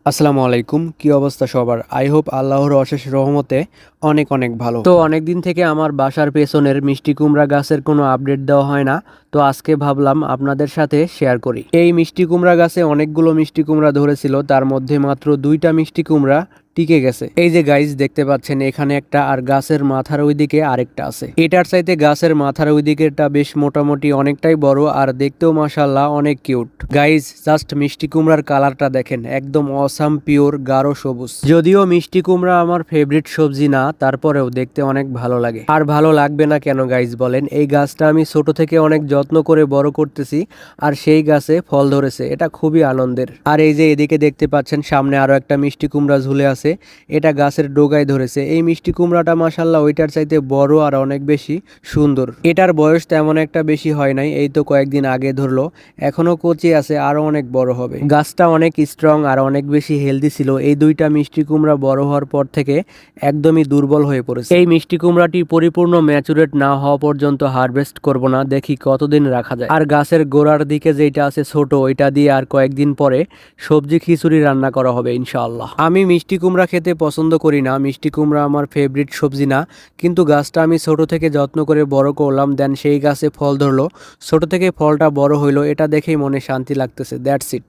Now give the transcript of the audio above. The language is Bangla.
আসসালামু আলাইকুম, কি অবস্থা সবার? আই হোপ আল্লাহর অশেষ রহমতে অনেক অনেক ভালো। তো অনেক দিন থেকে আমার বাসার পেছনের মিষ্টি কুমড়া গাছের কোনো আপডেট দেওয়া হয় না। তো আজকে ভাবলাম আপনাদের সাথে শেয়ার করি। এই মিষ্টি কুমড়া গাছে অনেকগুলো মিষ্টি কুমড়া ধরেছিল, তার মধ্যে মাত্র দুইটা মিষ্টি কুমড়া টিকে গেছে। এই যে গাইজ দেখতে পাচ্ছেন, এখানে একটা আর গাছের মাথার ওইদিকে আরেকটা আছে। এটার চাইতে গাছের মাথার ওইদিকেরটা বেশ মোটামুটি অনেকটাই বড়, আর দেখতেও মাশাআল্লাহ অনেক কিউট। গাইজ জাস্ট মিষ্টি কুমড়ার কালারটা দেখেন, একদম অসাম পিওর গাঢ় সবুজ। যদিও মিষ্টি কুমড়া আমার ফেভারিট সবজি না, তারপরেও দেখতে অনেক ভালো লাগে। আর ভালো লাগবে না কেন গাইজ বলেন? এই গাছটা আমি ছোট থেকে অনেক যত্ন করে বড় করতেছি, আর সেই গাছে ফল ধরেছে, এটা খুবই আনন্দের। আর এই যে এদিকে দেখতে পাচ্ছেন, সামনে আরো একটা মিষ্টি কুমড়া ঝুলে আছে, এটা গাছের ডোগায় ধরেছে। এই মিষ্টি কুমড়াটা মাশাআল্লাহ ওইটার চাইতে বড় আর অনেক বেশি সুন্দর। এটার বয়স তেমন একটা বেশি হয় নাই, এই তো কয়েকদিন আগে ধরলো, এখনো কচি আছে, আরো অনেক বড় হবে। গাছটা অনেক স্ট্রং আর অনেক বেশি হেলদি ছিল। এই দুইটা মিষ্টি কুমড়া বড় হওয়ার পর থেকে একদমই দুর্বল হয়ে পড়েছে। এই মিষ্টি কুমড়াটি পরিপূর্ণ ম্যাচুরেট না হওয়া পর্যন্ত হারভেস্ট করব না, দেখি কতদিন রাখা যায়। আর গাছের গোড়ার দিকে যেটা আছে ছোট, ওইটা দিয়ে আর কয়েকদিন পরে সবজি খিচুড়ি রান্না করা হবে ইনশাআল্লাহ। আমি মিষ্টি কুমড়া খেতে পছন্দ করি না, মিষ্টি কুমড়া আমার ফেভারিট সবজি না, কিন্তু গাছটা আমি ছোট থেকে যত্ন করে বড় করলাম, দেন সেই গাছে ফল ধরলো, ছোট থেকে ফলটা বড় হইলো, এটা দেখেই মনে শান্তি লাগতেছে। That's it.